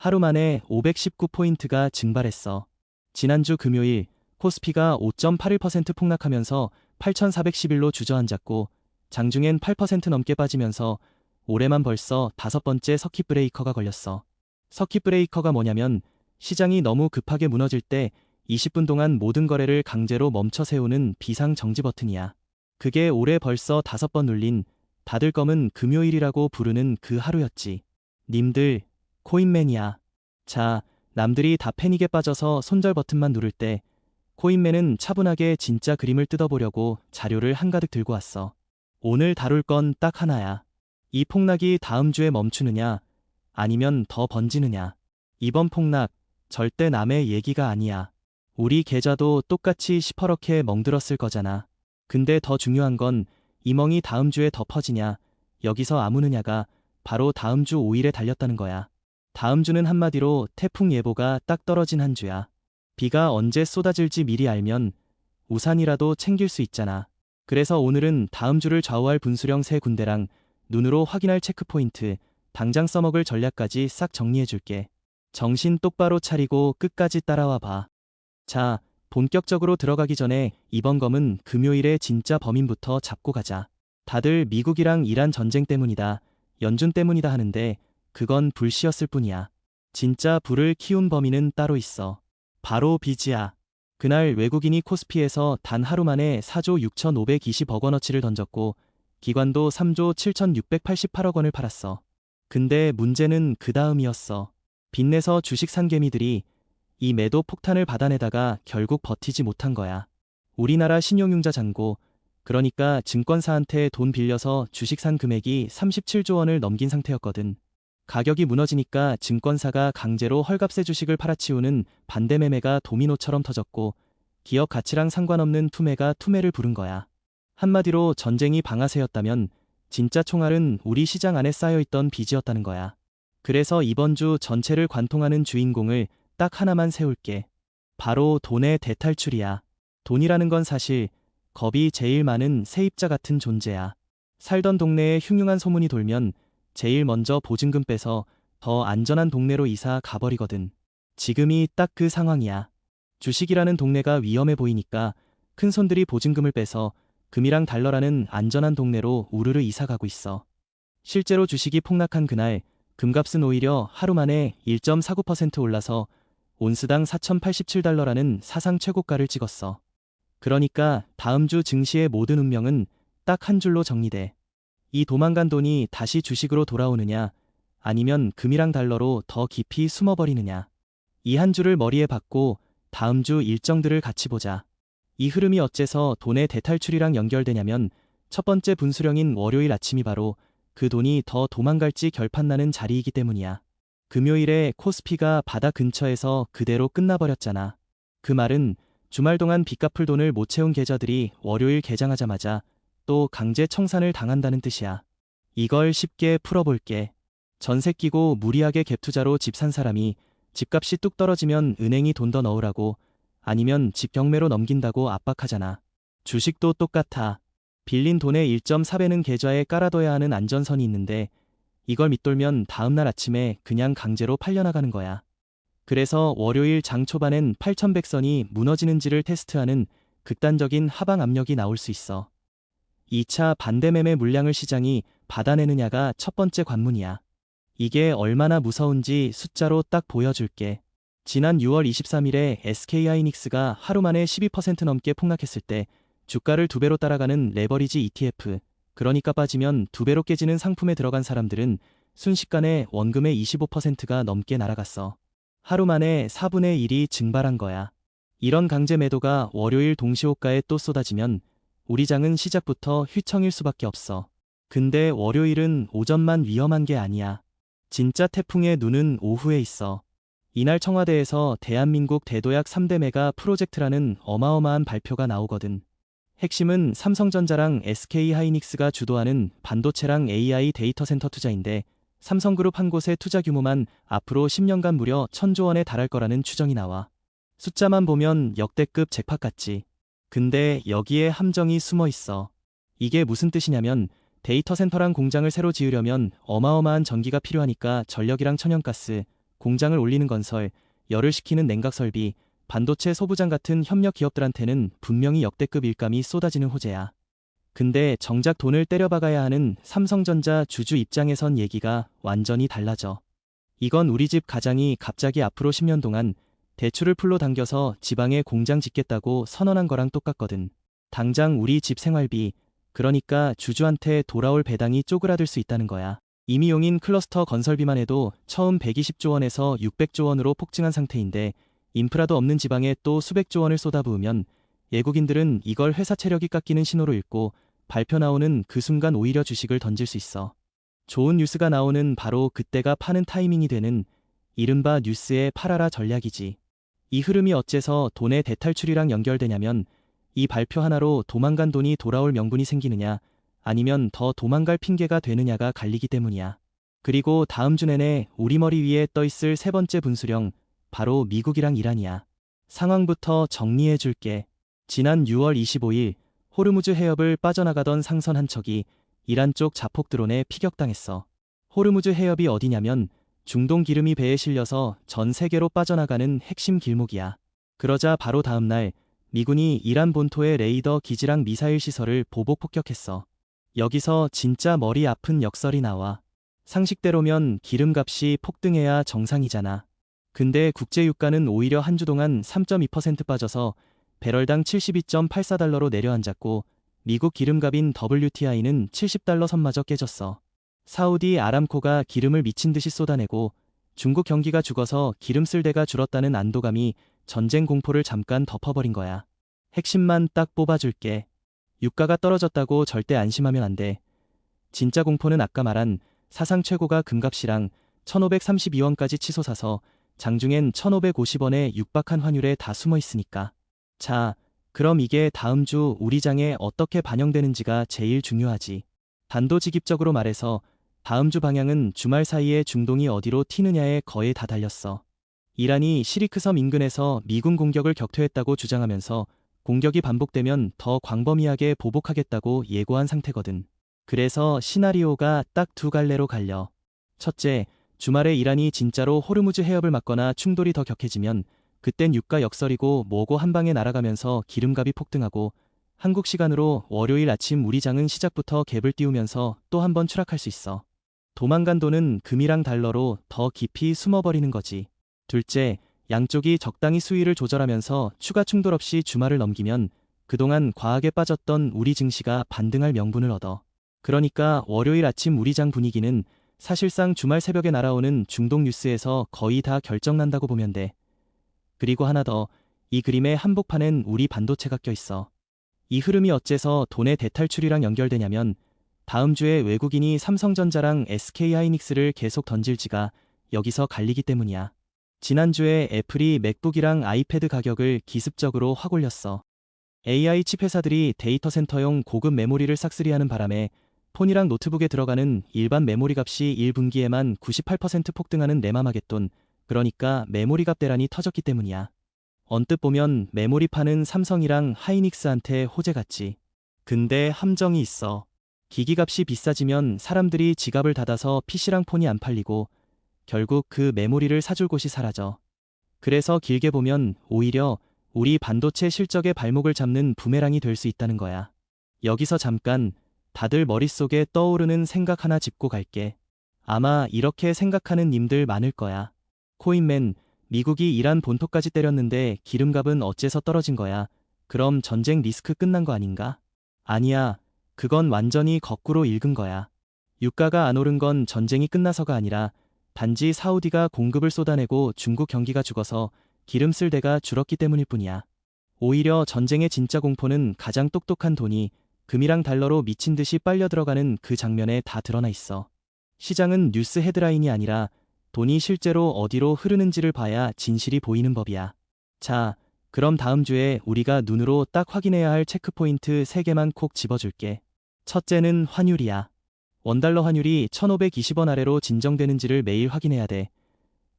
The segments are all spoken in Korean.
하루 만에 519포인트가 증발했어. 지난주 금요일 코스피가 5.81% 폭락하면서 8,411로 주저앉았고 장중엔 8% 넘게 빠지면서 올해만 벌써 5번째 서킷 브레이커가 걸렸어. 서킷 브레이커가 뭐냐면 시장이 너무 급하게 무너질 때 20분 동안 모든 거래를 강제로 멈춰 세우는 비상 정지 버튼이야. 그게 올해 벌써 5번 눌린 다들 검은 금요일이라고 부르는 그 하루였지. 님들, 코인맨이야. 자, 남들이 다 패닉에 빠져서 손절 버튼만 누를 때 코인맨은 차분하게 진짜 그림을 뜯어보려고 자료를 한가득 들고 왔어. 오늘 다룰 건 딱 하나야. 이 폭락이 다음 주에 멈추느냐, 아니면 더 번지느냐. 이번 폭락, 절대 남의 얘기가 아니야. 우리 계좌도 똑같이 시퍼렇게 멍들었을 거잖아. 근데 더 중요한 건 이 멍이 다음 주에 더 퍼지냐, 여기서 아무느냐가 바로 다음 주 5일에 달렸다는 거야. 다음 주는 한마디로 태풍 예보가 딱 떨어진 한 주야. 비가 언제 쏟아질지 미리 알면 우산이라도 챙길 수 있잖아. 그래서 오늘은 다음 주를 좌우할 분수령 3군데랑 눈으로 확인할 체크포인트, 당장 써먹을 전략까지 싹 정리해줄게. 정신 똑바로 차리고 끝까지 따라와 봐. 자, 본격적으로 들어가기 전에 이번 검은 금요일에 진짜 범인부터 잡고 가자. 다들 미국이랑 이란 전쟁 때문이다, 연준 때문이다 하는데 그건 불씨였을 뿐이야. 진짜 불을 키운 범인은 따로 있어. 바로 빚이야. 그날 외국인이 코스피에서 단 하루 만에 4조 6,520억 원어치를 던졌고 기관도 3조 7,688억 원을 팔았어. 근데 문제는 그 다음이었어. 빚내서 주식 산 개미들이 이 매도 폭탄을 받아내다가 결국 버티지 못한 거야. 우리나라 신용융자 잔고, 그러니까 증권사한테 돈 빌려서 주식 산 금액이 37조 원을 넘긴 상태였거든. 가격이 무너지니까 증권사가 강제로 헐값에 주식을 팔아치우는 반대 매매가 도미노처럼 터졌고 기업 가치랑 상관없는 투매가 투매를 부른 거야. 한마디로 전쟁이 방아쇠였다면 진짜 총알은 우리 시장 안에 쌓여있던 빚이었다는 거야. 그래서 이번 주 전체를 관통하는 주인공을 딱 하나만 세울게. 바로 돈의 대탈출이야. 돈이라는 건 사실 겁이 제일 많은 세입자 같은 존재야. 살던 동네에 흉흉한 소문이 돌면 제일 먼저 보증금 빼서 더 안전한 동네로 이사 가버리거든. 지금이 딱 그 상황이야. 주식이라는 동네가 위험해 보이니까 큰 손들이 보증금을 빼서 금이랑 달러라는 안전한 동네로 우르르 이사 가고 있어. 실제로 주식이 폭락한 그날 금값은 오히려 하루 만에 1.49% 올라서 온스당 4,087달러라는 사상 최고가를 찍었어. 그러니까 다음 주 증시의 모든 운명은 딱 한 줄로 정리돼. 이 도망간 돈이 다시 주식으로 돌아오느냐, 아니면 금이랑 달러로 더 깊이 숨어버리느냐. 이 한 줄을 머리에 박고 다음 주 일정들을 같이 보자. 이 흐름이 어째서 돈의 대탈출이랑 연결되냐면 첫 번째 분수령인 월요일 아침이 바로 그 돈이 더 도망갈지 결판나는 자리이기 때문이야. 금요일에 코스피가 바닥 근처에서 그대로 끝나버렸잖아. 그 말은 주말 동안 빚 갚을 돈을 못 채운 계좌들이 월요일 개장하자마자 또 강제 청산을 당한다는 뜻이야. 이걸 쉽게 풀어볼게. 전세 끼고 무리하게 갭 투자로 집 산 사람이 집값이 뚝 떨어지면 은행이 돈 더 넣으라고, 아니면 집 경매로 넘긴다고 압박하잖아. 주식도 똑같아. 빌린 돈의 1.4배는 계좌에 깔아둬야 하는 안전선이 있는데 이걸 밑돌면 다음날 아침에 그냥 강제로 팔려나가는 거야. 그래서 월요일 장 초반엔 8100선이 무너지는지를 테스트하는 극단적인 하방 압력이 나올 수 있어. 2차 반대매매 물량을 시장이 받아내느냐가 첫 번째 관문이야. 이게 얼마나 무서운지 숫자로 딱 보여줄게. 지난 6월 23일에 SK하이닉스가 하루 만에 12% 넘게 폭락했을 때 주가를 2배로 따라가는 레버리지 ETF, 그러니까 빠지면 2배로 깨지는 상품에 들어간 사람들은 순식간에 원금의 25%가 넘게 날아갔어. 하루 만에 4분의 1이 증발한 거야. 이런 강제 매도가 월요일 동시호가에 또 쏟아지면 우리 장은 시작부터 휘청일 수밖에 없어. 근데 월요일은 오전만 위험한 게 아니야. 진짜 태풍의 눈은 오후에 있어. 이날 청와대에서 대한민국 대도약 3대 메가 프로젝트라는 어마어마한 발표가 나오거든. 핵심은 삼성전자랑 SK하이닉스가 주도하는 반도체랑 AI 데이터 센터 투자인데 삼성그룹 한 곳의 투자 규모만 앞으로 10년간 무려 1,000조 원에 달할 거라는 추정이 나와. 숫자만 보면 역대급 잭팟 같지. 근데 여기에 함정이 숨어 있어. 이게 무슨 뜻이냐면 데이터 센터랑 공장을 새로 지으려면 어마어마한 전기가 필요하니까 전력이랑 천연가스, 공장을 올리는 건설, 열을 식히는 냉각 설비, 반도체 소부장 같은 협력 기업들한테는 분명히 역대급 일감이 쏟아지는 호재야. 근데 정작 돈을 때려박아야 하는 삼성전자 주주 입장에선 얘기가 완전히 달라져. 이건 우리 집 가장이 갑자기 앞으로 10년 동안 대출을 풀로 당겨서 지방에 공장 짓겠다고 선언한 거랑 똑같거든. 당장 우리 집 생활비, 그러니까 주주한테 돌아올 배당이 쪼그라들 수 있다는 거야. 이미 용인 클러스터 건설비만 해도 처음 120조 원에서 600조 원으로 폭증한 상태인데 인프라도 없는 지방에 또 수백조 원을 쏟아부으면 외국인들은 이걸 회사 체력이 깎이는 신호로 읽고 발표 나오는 그 순간 오히려 주식을 던질 수 있어. 좋은 뉴스가 나오는 바로 그때가 파는 타이밍이 되는 이른바 뉴스의 팔아라 전략이지. 이 흐름이 어째서 돈의 대탈출이랑 연결되냐면 이 발표 하나로 도망간 돈이 돌아올 명분이 생기느냐 아니면 더 도망갈 핑계가 되느냐가 갈리기 때문이야. 그리고 다음 주 내내 우리 머리 위에 떠있을 세 번째 분수령, 바로 미국이랑 이란이야. 상황부터 정리해 줄게. 지난 6월 25일 호르무즈 해협을 빠져나가던 상선 한 척이 이란 쪽 자폭 드론에 피격당했어. 호르무즈 해협이 어디냐면 중동 기름이 배에 실려서 전 세계로 빠져나가는 핵심 길목이야. 그러자 바로 다음 날 미군이 이란 본토의 레이더 기지랑 미사일 시설을 보복 폭격했어. 여기서 진짜 머리 아픈 역설이 나와. 상식대로면 기름값이 폭등해야 정상이잖아. 근데 국제유가는 오히려 한 주 동안 3.2% 빠져서 배럴당 72.84달러로 내려앉았고 미국 기름값인 WTI는 70달러 선마저 깨졌어. 사우디 아람코가 기름을 미친 듯이 쏟아내고 중국 경기가 죽어서 기름 쓸 데가 줄었다는 안도감이 전쟁 공포를 잠깐 덮어버린 거야. 핵심만 딱 뽑아줄게. 유가가 떨어졌다고 절대 안심하면 안 돼. 진짜 공포는 아까 말한 사상 최고가 금값이랑 1532원까지 치솟아서 장중엔 1550원에 육박한 환율에 다 숨어 있으니까. 자, 그럼 이게 다음 주 우리 장에 어떻게 반영되는지가 제일 중요하지. 단도직입적으로 말해서 다음 주 방향은 주말 사이에 중동이 어디로 튀느냐에 거의 다 달렸어. 이란이 시리크섬 인근에서 미군 공격을 격퇴했다고 주장하면서 공격이 반복되면 더 광범위하게 보복하겠다고 예고한 상태거든. 그래서 시나리오가 딱 두 갈래로 갈려. 첫째, 주말에 이란이 진짜로 호르무즈 해협을 막거나 충돌이 더 격해지면 그땐 유가 역설이고 뭐고 한 방에 날아가면서 기름값이 폭등하고 한국 시간으로 월요일 아침 우리 장은 시작부터 갭을 띄우면서 또 한 번 추락할 수 있어. 도망간 돈은 금이랑 달러로 더 깊이 숨어버리는 거지. 둘째, 양쪽이 적당히 수위를 조절하면서 추가 충돌 없이 주말을 넘기면 그동안 과하게 빠졌던 우리 증시가 반등할 명분을 얻어. 그러니까 월요일 아침 우리 장 분위기는 사실상 주말 새벽에 날아오는 중동 뉴스에서 거의 다 결정난다고 보면 돼. 그리고 하나 더, 이 그림의 한복판엔 우리 반도체가 껴있어. 이 흐름이 어째서 돈의 대탈출이랑 연결되냐면 다음 주에 외국인이 삼성전자랑 SK하이닉스를 계속 던질지가 여기서 갈리기 때문이야. 지난주에 애플이 맥북이랑 아이패드 가격을 기습적으로 확 올렸어. AI 칩 회사들이 데이터 센터용 고급 메모리를 싹쓸이하는 바람에 폰이랑 노트북에 들어가는 일반 메모리 값이 1분기에만 98% 폭등하는 내마마겟돈, 그러니까 메모리 값 대란이 터졌기 때문이야. 언뜻 보면 메모리 파는 삼성이랑 하이닉스한테 호재 같지. 근데 함정이 있어. 기기값이 비싸지면 사람들이 지갑을 닫아서 PC랑 폰이 안 팔리고 결국 그 메모리를 사줄 곳이 사라져. 그래서 길게 보면 오히려 우리 반도체 실적의 발목을 잡는 부메랑이 될 수 있다는 거야. 여기서 잠깐 다들 머릿속에 떠오르는 생각 하나 짚고 갈게. 아마 이렇게 생각하는 님들 많을 거야. 코인맨, 미국이 이란 본토까지 때렸는데 기름값은 어째서 떨어진 거야? 그럼 전쟁 리스크 끝난 거 아닌가? 아니야. 그건 완전히 거꾸로 읽은 거야. 유가가 안 오른 건 전쟁이 끝나서가 아니라 단지 사우디가 공급을 쏟아내고 중국 경기가 죽어서 기름 쓸 데가 줄었기 때문일 뿐이야. 오히려 전쟁의 진짜 공포는 가장 똑똑한 돈이 금이랑 달러로 미친 듯이 빨려 들어가는 그 장면에 다 드러나 있어. 시장은 뉴스 헤드라인이 아니라 돈이 실제로 어디로 흐르는지를 봐야 진실이 보이는 법이야. 자, 그럼 다음 주에 우리가 눈으로 딱 확인해야 할 체크포인트 3개만 콕 집어줄게. 첫째는 환율이야. 원달러 환율이 1520원 아래로 진정되는지를 매일 확인해야 돼.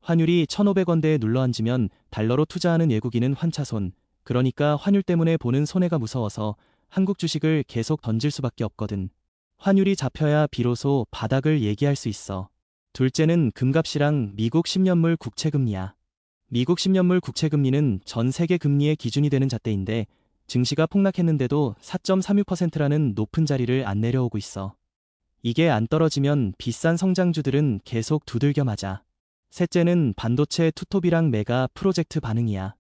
환율이 1500원대에 눌러앉으면 달러로 투자하는 외국인은 환차손, 그러니까 환율 때문에 보는 손해가 무서워서 한국 주식을 계속 던질 수밖에 없거든. 환율이 잡혀야 비로소 바닥을 얘기할 수 있어. 둘째는 금값이랑 미국 10년물 국채금리야. 미국 10년물 국채금리는 전 세계 금리의 기준이 되는 잣대인데 증시가 폭락했는데도 4.36%라는 높은 자리를 안 내려오고 있어. 이게 안 떨어지면 비싼 성장주들은 계속 두들겨 맞아. 셋째는 반도체 투톱이랑 메가 프로젝트 반응이야.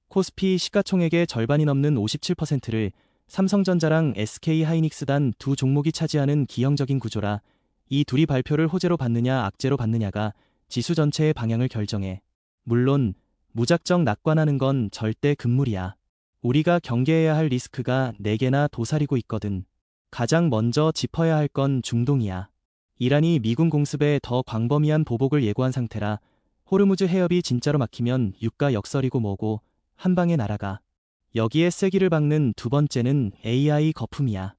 코스피 시가총액의 절반이 넘는 57%를 삼성전자랑 SK 하이닉스 단 두 종목이 차지하는 기형적인 구조라 이 둘이 발표를 호재로 받느냐 악재로 받느냐가 지수 전체의 방향을 결정해. 물론 무작정 낙관하는 건 절대 금물이야. 우리가 경계해야 할 리스크가 4개나 도사리고 있거든. 가장 먼저 짚어야 할 건 중동이야. 이란이 미군 공습에 더 광범위한 보복을 예고한 상태라 호르무즈 해협이 진짜로 막히면 유가 역설이고 뭐고 한 방에 날아가. 여기에 쐐기를 박는 두 번째는 AI 거품이야.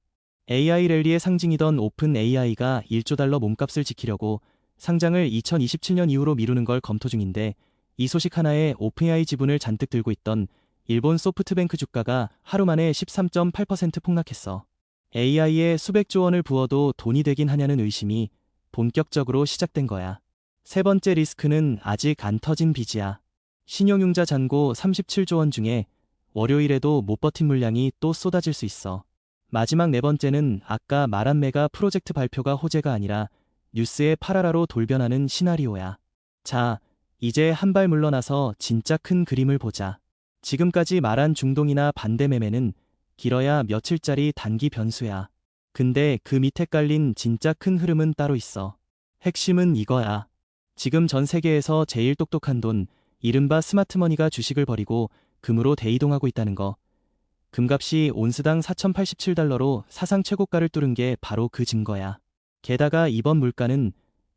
AI 랠리의 상징이던 오픈 AI가 1조 달러 몸값을 지키려고 상장을 2027년 이후로 미루는 걸 검토 중인데 이 소식 하나에 오픈 AI 지분을 잔뜩 들고 있던 일본 소프트뱅크 주가가 하루 만에 13.8% 폭락했어. AI에 수백조 원을 부어도 돈이 되긴 하냐는 의심이 본격적으로 시작된 거야. 세 번째 리스크는 아직 안 터진 빚이야. 신용융자 잔고 37조 원 중에 월요일에도 못 버틴 물량이 또 쏟아질 수 있어. 마지막 네 번째는 아까 말한 메가 프로젝트 발표가 호재가 아니라 뉴스의 파라라로 돌변하는 시나리오야. 자, 이제 한 발 물러나서 진짜 큰 그림을 보자. 지금까지 말한 중동이나 반대 매매는 길어야 며칠짜리 단기 변수야. 근데 그 밑에 깔린 진짜 큰 흐름은 따로 있어. 핵심은 이거야. 지금 전 세계에서 제일 똑똑한 돈, 이른바 스마트머니가 주식을 버리고 금으로 대이동하고 있다는 거. 금값이 온스당 4,087달러로 사상 최고가를 뚫은 게 바로 그 증거야. 게다가 이번 물가는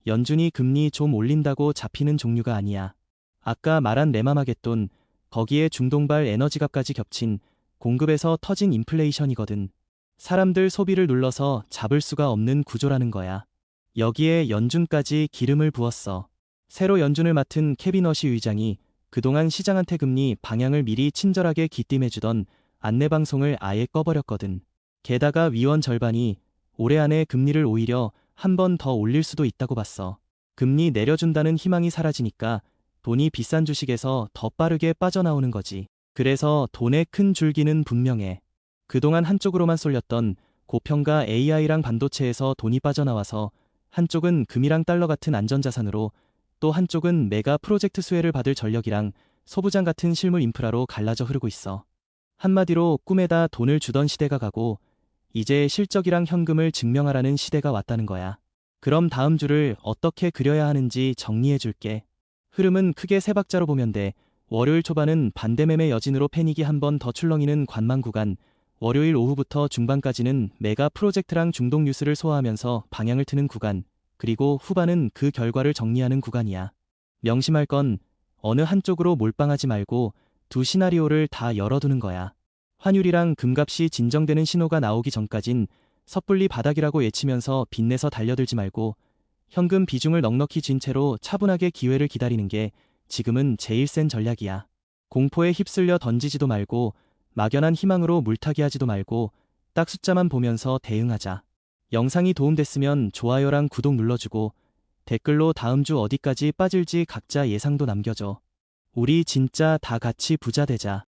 연준이 금리 좀 올린다고 잡히는 종류가 아니야. 아까 말한 레마마겟돈, 거기에 중동발 에너지값까지 겹친 공급에서 터진 인플레이션이거든. 사람들 소비를 눌러서 잡을 수가 없는 구조라는 거야. 여기에 연준까지 기름을 부었어. 새로 연준을 맡은 케빈 워시 의장이 그동안 시장한테 금리 방향을 미리 친절하게 기띔해주던 안내방송을 아예 꺼버렸거든. 게다가 위원 절반이 올해 안에 금리를 오히려 한 번 더 올릴 수도 있다고 봤어. 금리 내려준다는 희망이 사라지니까 돈이 비싼 주식에서 더 빠르게 빠져나오는 거지. 그래서 돈의 큰 줄기는 분명해. 그동안 한쪽으로만 쏠렸던 고평가 AI랑 반도체에서 돈이 빠져나와서 한쪽은 금이랑 달러 같은 안전자산으로 또 한쪽은 메가 프로젝트 수혜를 받을 전력이랑 소부장 같은 실물 인프라로 갈라져 흐르고 있어. 한마디로 꿈에다 돈을 주던 시대가 가고 이제 실적이랑 현금을 증명하라는 시대가 왔다는 거야. 그럼 다음 주를 어떻게 그려야 하는지 정리해 줄게. 흐름은 크게 세 박자로 보면 돼. 월요일 초반은 반대매매 여진으로 패닉이 한 번 더 출렁이는 관망 구간, 월요일 오후부터 중반까지는 메가 프로젝트랑 중동 뉴스를 소화하면서 방향을 트는 구간, 그리고 후반은 그 결과를 정리하는 구간이야. 명심할 건 어느 한쪽으로 몰빵하지 말고 두 시나리오를 다 열어두는 거야. 환율이랑 금값이 진정되는 신호가 나오기 전까진 섣불리 바닥이라고 외치면서 빚내서 달려들지 말고 현금 비중을 넉넉히 쥔 채로 차분하게 기회를 기다리는 게 지금은 제일 센 전략이야. 공포에 휩쓸려 던지지도 말고 막연한 희망으로 물타기 하지도 말고 딱 숫자만 보면서 대응하자. 영상이 도움됐으면 좋아요랑 구독 눌러주고 댓글로 다음 주 어디까지 빠질지 각자 예상도 남겨줘. 우리 진짜 다 같이 부자 되자.